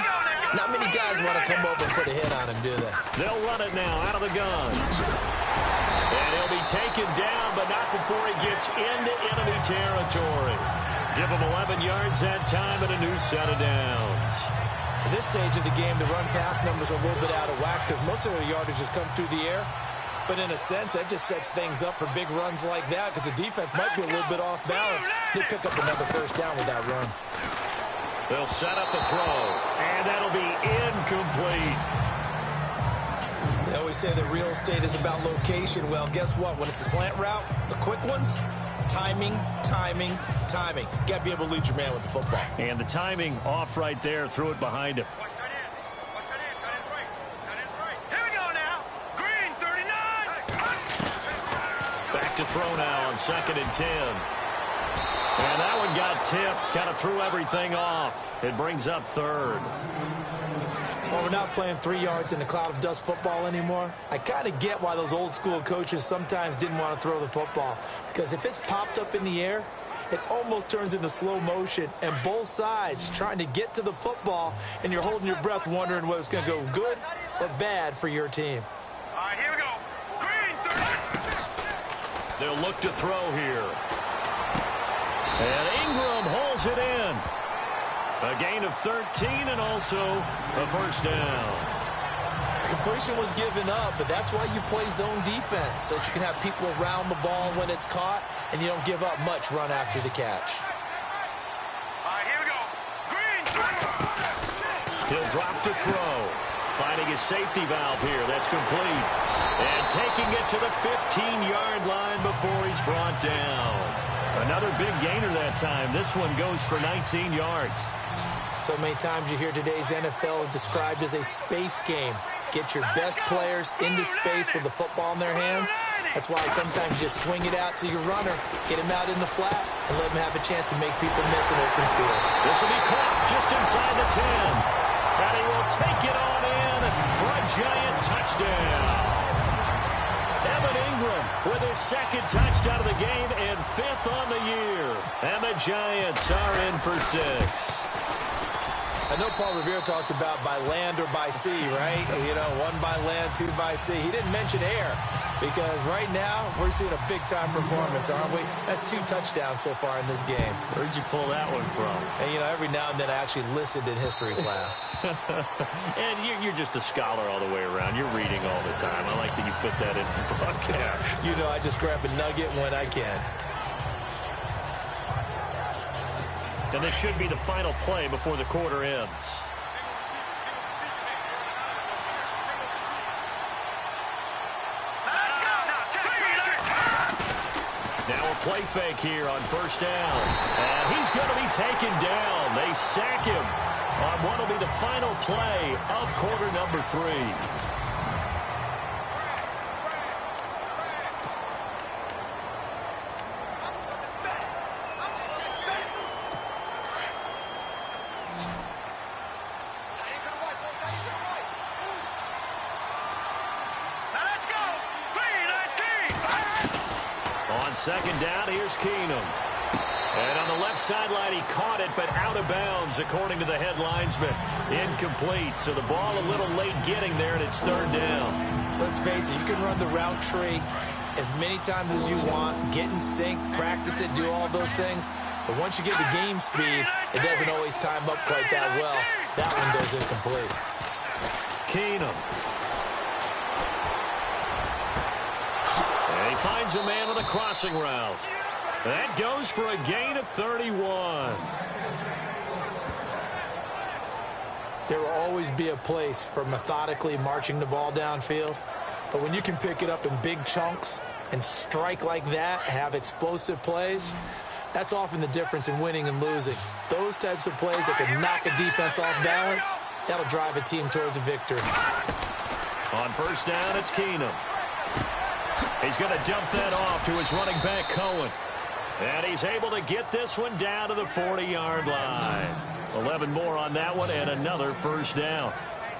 not many guys want to come over and put a hit on him, do they? They'll run it now out of the gun. And he'll be taken down, but not before he gets into enemy territory. Give him 11 yards that time and a new set of downs. At this stage of the game, the run-pass numbers are a little bit out of whack because most of their yardage has come through the air. But in a sense, that just sets things up for big runs like that because the defense might be a little bit off balance. They pick up another first down with that run. They'll set up a throw, and that'll be incomplete. They always say that real estate is about location. Well, guess what? When it's a slant route, the quick ones, timing, timing, timing. Got to be able to lead your man with the football. And the timing off right there. Threw it behind him. Watch that in. Watch that in. Tight end's right. Tight end's right. Here we go now. Green, 39. Back to throw now on 2nd and 10. And that one got tipped. Kind of threw everything off. It brings up 3rd. Well, we're not playing 3 yards in a cloud of dust football anymore. I kind of get why those old school coaches sometimes didn't want to throw the football. Because if it's popped up in the air, it almost turns into slow motion. And both sides trying to get to the football, and you're holding your breath wondering whether it's going to go good or bad for your team. All right, here we go. Green, 30. They'll look to throw here. And Ingram holds it in. A gain of 13 and also a first down. Completion was given up, but that's why you play zone defense, so that you can have people around the ball when it's caught, and you don't give up much run after the catch. All right, here we go. Green, 30. He'll drop to throw. Finding his safety valve here. That's complete. And taking it to the 15-yard line before he's brought down. Another big gainer that time. This one goes for 19 yards. So many times you hear today's NFL described as a space game. Get your best players into space with the football in their hands. That's why sometimes you swing it out to your runner, get him out in the flat, and let him have a chance to make people miss an open field. This will be caught just inside the 10. And he will take it on in for a giant touchdown. Evan Ingram with his second touchdown of the game and 5th on the year. And the Giants are in for 6. I know Paul Revere talked about by land or by sea, right? You know, 1 by land, 2 by sea. He didn't mention air because right now we're seeing a big-time performance, aren't we? That's 2 touchdowns so far in this game. Where'd you pull that one from? And, you know, every now and then I actually listened in history class. And you're just a scholar all the way around. You're reading all the time. I like that you fit that in the broadcast. You know, I just grab a nugget when I can. And this should be the final play before the quarter ends. Now a play fake here on first down. And he's going to be taken down. They sack him on what will be the final play of quarter number 3. Second down, here's Keenum. And on the left sideline, he caught it, but out of bounds, according to the head linesman. Incomplete, so the ball a little late getting there, and it's 3rd down. Let's face it, you can run the route tree as many times as you want, get in sync, practice it, do all those things. But once you get to game speed, it doesn't always time up quite that well. That one goes incomplete. Keenum. And he finds a man on the crossing route. That goes for a gain of 31. There will always be a place for methodically marching the ball downfield. But when you can pick it up in big chunks and strike like that, have explosive plays, that's often the difference in winning and losing. Those types of plays that can knock a defense off balance, that'll drive a team towards a victory. On first down, it's Keenum. He's going to dump that off to his running back, Cohen. And he's able to get this one down to the 40-yard line. 11 more on that one and another first down.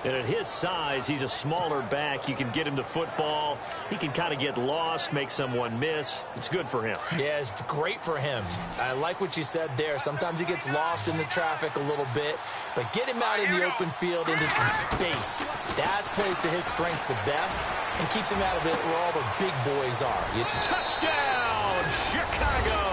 And at his size, he's a smaller back. You can get him to football. He can kind of get lost, make someone miss. It's good for him. Yeah, it's great for him. I like what you said there. Sometimes he gets lost in the traffic a little bit. But get him out in the open field into some space. That plays to his strengths the best and keeps him out of it where all the big boys are. Touchdown, Chicago!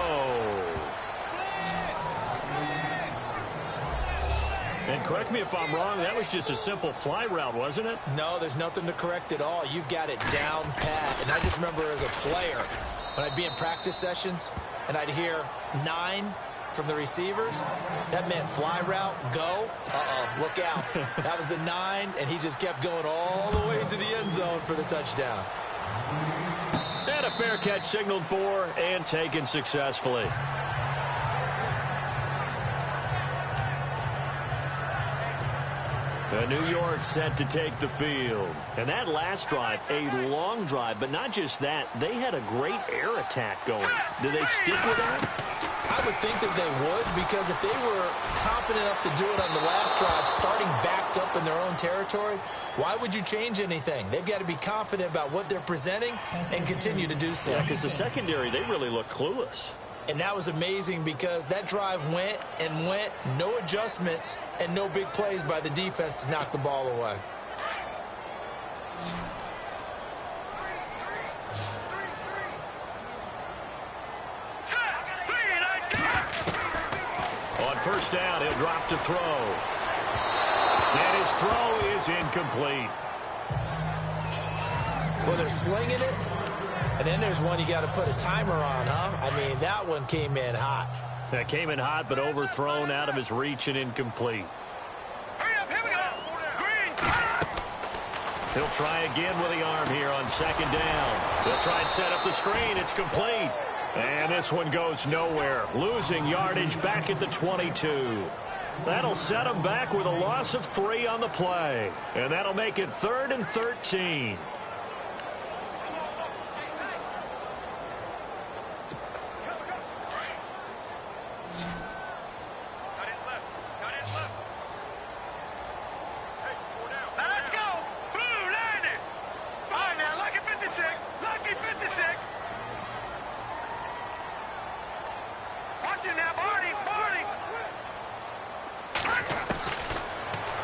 And correct me if I'm wrong, that was just a simple fly route, wasn't it? No, there's nothing to correct at all. You've got it down pat. And I just remember as a player, when I'd be in practice sessions and I'd hear 9 from the receivers, that meant fly route, go. Uh-oh, look out. That was the 9, and he just kept going all the way into the end zone for the touchdown. And a fair catch signaled for and taken successfully. New York set to take the field. And that last drive, a long drive, but not just that, they had a great air attack going. Do they stick with that? I would think that they would, because if they were competent enough to do it on the last drive, starting backed up in their own territory, why would you change anything? They've got to be confident about what they're presenting and continue to do so. Yeah, because the secondary, they really look clueless. And that was amazing because that drive went and went, no adjustments and no big plays by the defense to knock the ball away. On first down, he'll drop to throw. And his throw is incomplete. Well, they're slinging it. And then there's one you got to put a timer on, huh? I mean, that one came in hot. That came in hot, but overthrown out of his reach and incomplete. Hurry up, here we go. Green. He'll try again with the arm here on second down. He'll try and set up the screen. It's complete. And this one goes nowhere. Losing yardage back at the 22. That'll set them back with a loss of 3 on the play. And that'll make it 3rd and 13.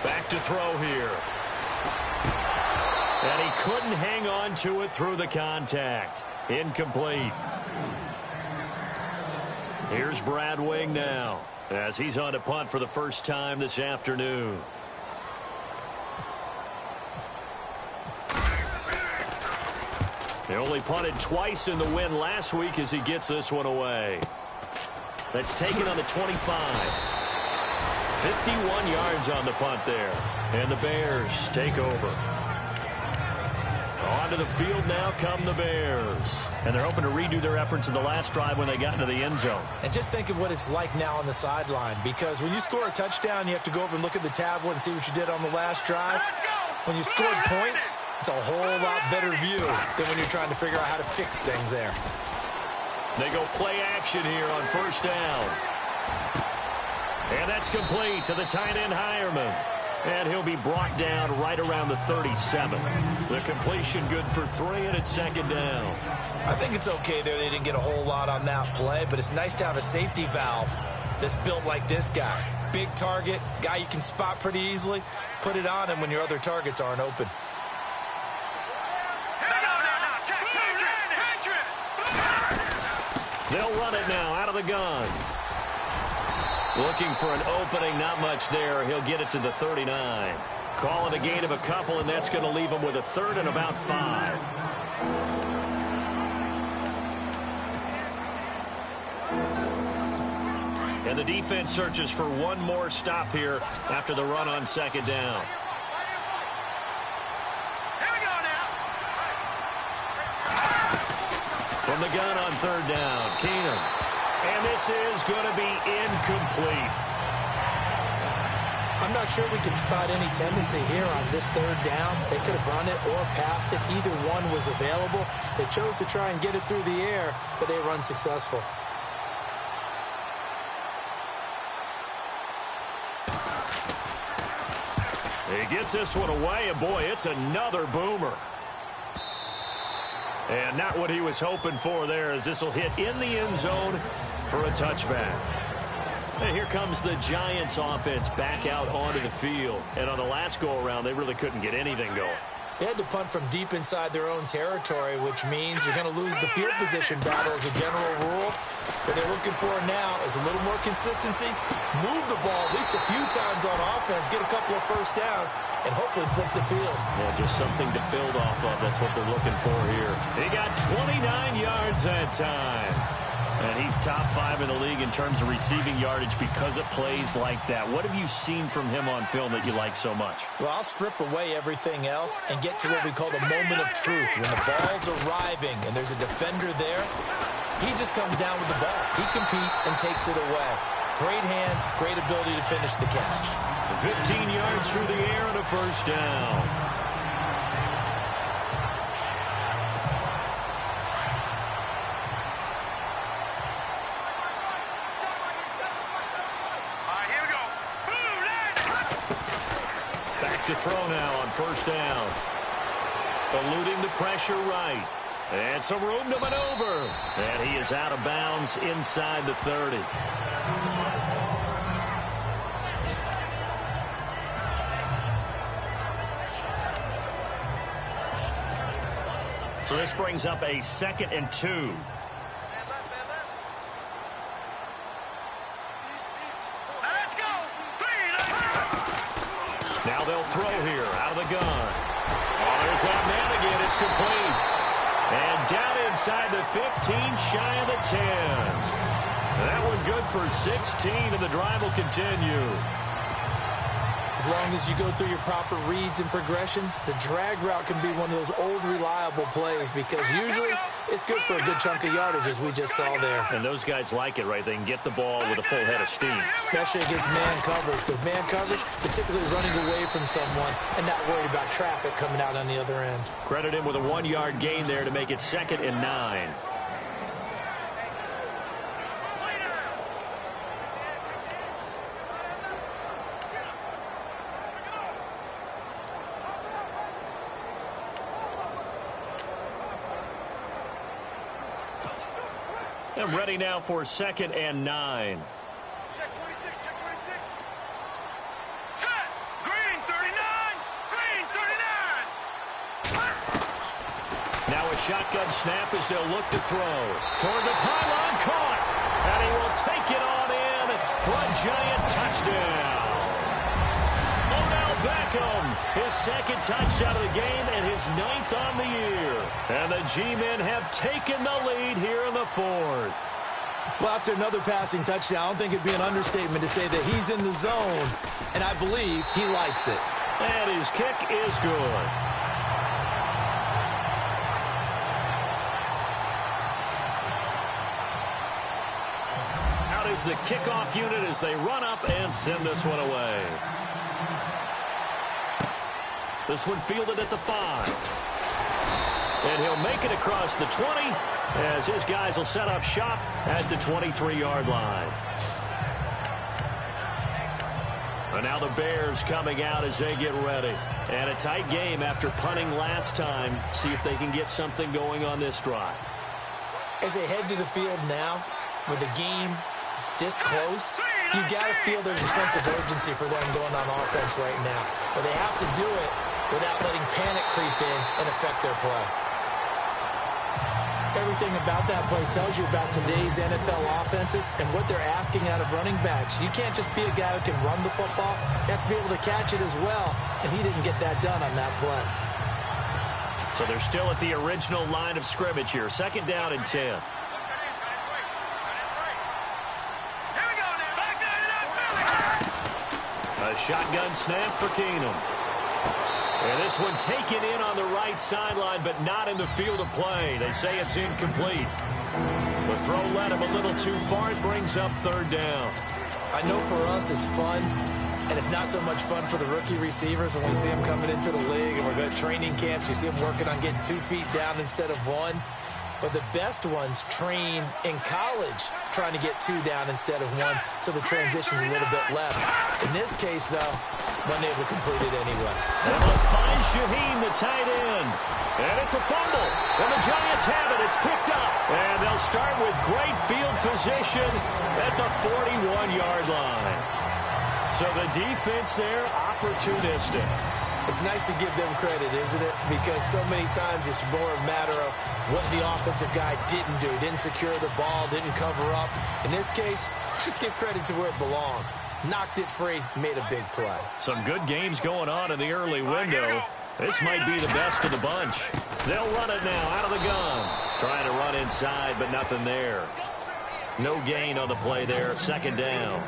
Back to throw here. And he couldn't hang on to it through the contact. Incomplete. Here's Brad Wing now as he's on to punt for the first time this afternoon. They only punted twice in the win last week as he gets this one away. That's taken on the 25. 51 yards on the punt there. And the Bears take over. Onto the field now come the Bears. And they're hoping to redo their efforts in the last drive when they got into the end zone. And just think of what it's like now on the sideline. Because when you score a touchdown, you have to go over and look at the tablet and see what you did on the last drive. When you scored points, it's a whole lot better view than when you're trying to figure out how to fix things there. They go play action here on first down. And that's complete to the tight end Hireman. And he'll be brought down right around the 37. The completion good for 3, and it's second down. I think it's okay there. They didn't get a whole lot on that play, but it's nice to have a safety valve that's built like this guy. Big target, guy you can spot pretty easily. Put it on him when your other targets aren't open. They'll run it now out of the gun. Looking for an opening, not much there. He'll get it to the 39. Call it a gain of a couple, and that's going to leave him with a 3rd and about 5. And the defense searches for one more stop here after the run on second down. Here we go now. From the gun on 3rd down, Keenum. And this is going to be incomplete. I'm not sure we can spot any tendency here on this 3rd down. They could have run it or passed it. Either one was available. They chose to try and get it through the air, but they were unsuccessful. He gets this one away, and boy, it's another boomer. And not what he was hoping for there, as this will hit in the end zone for a touchback. And here comes the Giants offense back out onto the field. And on the last go-around, they really couldn't get anything going. They had to punt from deep inside their own territory, which means you're going to lose the field position battle as a general rule. What they're looking for now is a little more consistency, move the ball at least a few times on offense, get a couple of first downs, and hopefully flip the field. Yeah, just something to build off of. That's what they're looking for here. He got 29 yards that time. And he's top 5 in the league in terms of receiving yardage because of plays like that. What have you seen from him on film that you like so much? Well, I'll strip away everything else and get to what we call the moment of truth. When the ball's arriving and there's a defender there, he just comes down with the ball. He competes and takes it away. Great hands, great ability to finish the catch. 15 yards through the air and a first down. To throw now on first down. Eluding the pressure right. And some room to maneuver. And he is out of bounds inside the 30. So this brings up a 2nd and 2. Now they'll throw here out of the gun. Oh, there's that man again. It's complete. And down inside the 15, shy of the 10. That one good for 16, and the drive will continue. As long as you go through your proper reads and progressions, the drag route can be one of those old reliable plays because usually it's good for a good chunk of yardage, as we just saw there. And those guys like it, right? They can get the ball with a full head of steam. Especially against man coverage, because man coverage, they're typically running away from someone and not worried about traffic coming out on the other end. Credit him with a 1-yard gain there to make it 2nd and 9. And ready now for 2nd and 9. Check 26, check 26. Set! Green 39! Green 39! Now a shotgun snap as they'll look to throw. Toward the pylon, caught. And he will take it on in for a giant touchdown. Odell Beckham, his 2nd touchdown of the game and his 9th on the year. And the G-men have taken the lead here in the 4th. Well, after another passing touchdown, I don't think it'd be an understatement to say that he's in the zone, and I believe he likes it. And his kick is good. Out is the kickoff unit as they run up and send this one away. This one fielded at the 5. And he'll make it across the 20 as his guys will set up shop at the 23-yard line. And now the Bears coming out as they get ready. And a tight game after punting last time. See if they can get something going on this drive. As they head to the field now, with the game this close, you got to feel there's a sense of urgency for them going on offense right now. But they have to do it without letting panic creep in and affect their play. Everything about that play tells you about today's NFL offenses and what they're asking out of running backs. You can't just be a guy who can run the football. You have to be able to catch it as well, and he didn't get that done on that play. So they're still at the original line of scrimmage here. 2nd down and 10. A shotgun snap for Keenum. And this one taken in on the right sideline, but not in the field of play. They say it's incomplete. The throw led him a little too far. It brings up 3rd down. I know for us it's fun, and it's not so much fun for the rookie receivers when we see them coming into the league and we're going to training camps. You see them working on getting 2 feet down instead of 1. But the best ones train in college trying to get 2 down instead of 1, so the transition's a little bit less. In this case, though, wasn't able to complete it anyway. And they'll find Shaheen, the tight end. And it's a fumble. And the Giants have it. It's picked up. And they'll start with great field position at the 41-yard line. So the defense there, opportunistic. It's nice to give them credit, isn't it? Because so many times it's more a matter of what the offensive guy didn't do. Didn't secure the ball, didn't cover up. In this case, just give credit to where it belongs. Knocked it free, made a big play. Some good games going on in the early window. This might be the best of the bunch. They'll run it now out of the gun. Trying to run inside, but nothing there. No gain on the play there. 2nd down.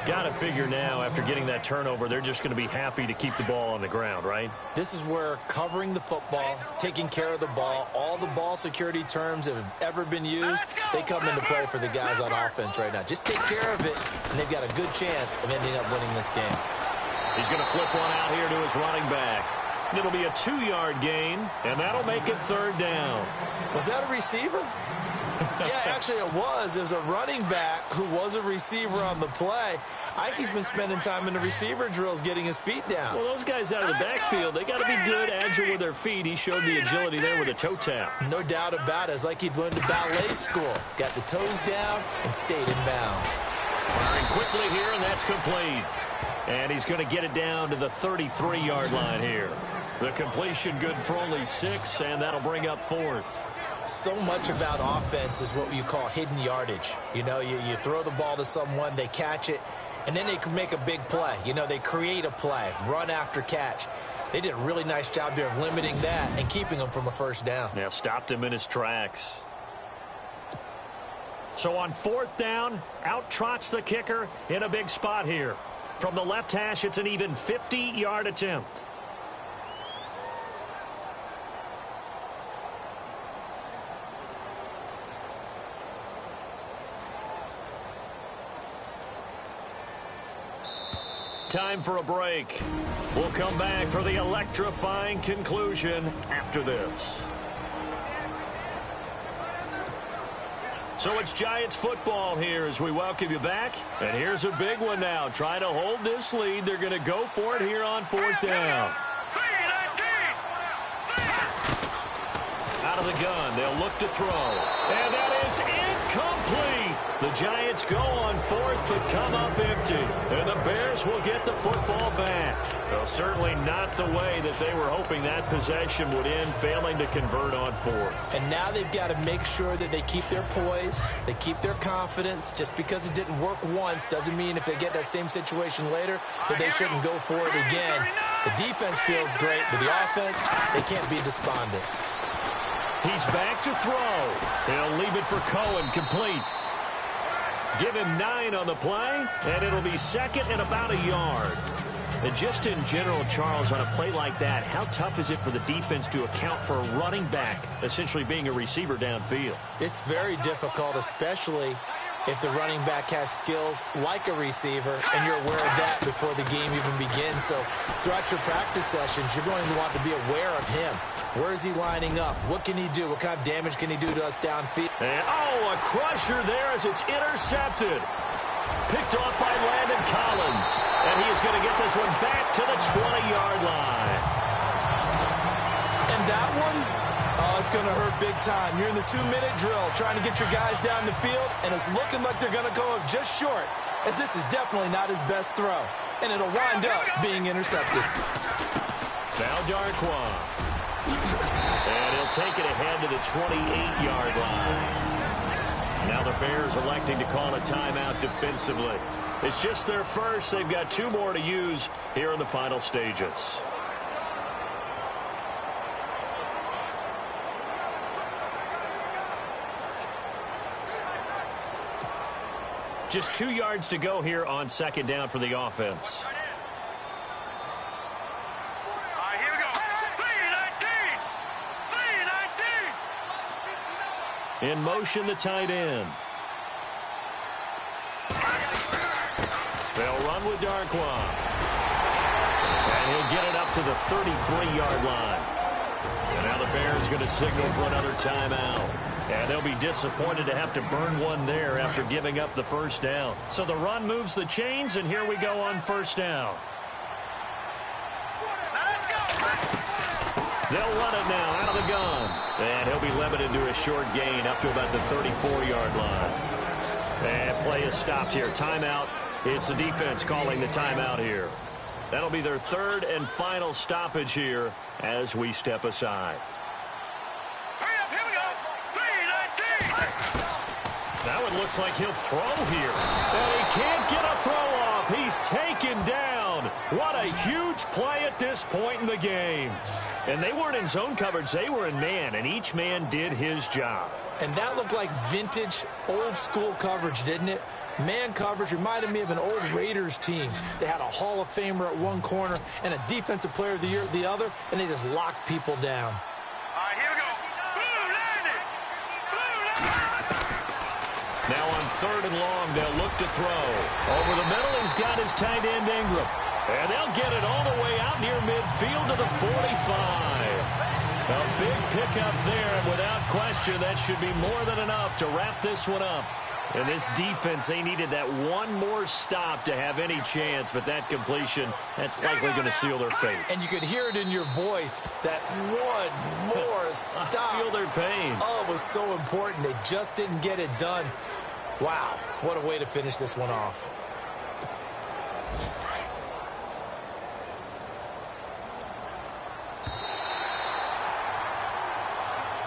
Got to figure now, after getting that turnover, they're just going to be happy to keep the ball on the ground, right? This is where covering the football, taking care of the ball, all the ball security terms that have ever been used, they come into play for the guys on offense right now. Just take care of it, and they've got a good chance of ending up winning this game. He's going to flip one out here to his running back. It'll be a 2-yard gain, and that'll make it 3rd down. Was that a receiver? Yeah, actually it was. It was a running back who was a receiver on the play. I think he's been spending time in the receiver drills getting his feet down. Well, those guys out of the backfield, they got to be good, agile with their feet. He showed the agility there with a toe tap. No doubt about it. It's like he'd went to ballet school. Got the toes down and stayed in bounds. Firing quickly here, and that's complete. And he's going to get it down to the 33-yard line here. The completion good for only 6, and that'll bring up 4th. So much about offense is what you call hidden yardage. You know, you throw the ball to someone, they catch it, and then they can make a big play. You know, they create a play, run after catch. They did a really nice job there of limiting that and keeping him from a 1st down. Yeah, stopped him in his tracks. So on 4th down, out trots the kicker in a big spot here. From the left hash, it's an even 50-yard attempt. Time for a break. We'll come back for the electrifying conclusion after this. So it's Giants football here as we welcome you back. And here's a big one now. Trying to hold this lead. They're going to go for it here on fourth down. Out of the gun. They'll look to throw. And that is incomplete. The Giants go on fourth but come up empty. And the Bears will get the football back. Well, certainly not the way that they were hoping that possession would end, failing to convert on fourth. And now they've got to make sure that they keep their poise, they keep their confidence. Just because it didn't work once doesn't mean if they get that same situation later that they shouldn't go for it again. The defense feels great, but the offense, they can't be despondent. He's back to throw. He'll leave it for Cohen, complete. Give him 9 on the play, and it'll be second and about a yard. And just in general, Charles, on a play like that, how tough is it for the defense to account for a running back essentially being a receiver downfield? It's very difficult, especially if the running back has skills like a receiver, and you're aware of that before the game even begins. So throughout your practice sessions, you're going to want to be aware of him. Where is he lining up? What can he do? What kind of damage can he do to us downfield? And, a crusher there as it's intercepted. Picked off by Landon Collins. And he is going to get this one back to the 20-yard line. And that one, it's going to hurt big time. You're in the 2-minute drill trying to get your guys down the field, and it's looking like they're going to go up just short, as this is definitely not his best throw. And it'll wind up being intercepted. Now Darquan. And he'll take it ahead to the 28-yard line. Now the Bears electing to call a timeout defensively. It's just their first. They've got 2 more to use here in the final stages. Just 2 yards to go here on second down for the offense. Here we go. 3-19. In motion, the tight end. They'll run with Darquan. And he'll get it up to the 33-yard line. And now the Bears going to signal for another timeout. And they'll be disappointed to have to burn one there after giving up the first down. So the run moves the chains, and here we go on first down. They'll run it now out of the gun. And he'll be limited to a short gain up to about the 34-yard line. And play is stopped here. Timeout. It's the defense calling the timeout here. That'll be their third and final stoppage here as we step aside. Hurry up, here we go. 3-19. Now it looks like he'll throw here. And he can't get a throw off. He's taken down. What a huge play at this point in the game. And they weren't in zone coverage. They were in man, and each man did his job. And that looked like vintage, old-school coverage, didn't it? Man coverage reminded me of an old Raiders team. They had a Hall of Famer at one corner and a Defensive Player of the Year at the other, and they just locked people down. Here we go. Blue landed. Now on third and long, they'll look to throw. Over the middle, he's got his tight end Ingram. And they'll get it all the way out near midfield to the 45. A big pickup there, and without question, that should be more than enough to wrap this one up. And this defense, they needed that one more stop to have any chance, but that completion, that's likely going to seal their fate. And you could hear it in your voice, that one more stop. I feel their pain. Oh, it was so important. They just didn't get it done. Wow, what a way to finish this one off.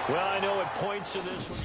Well, I know at points in this one.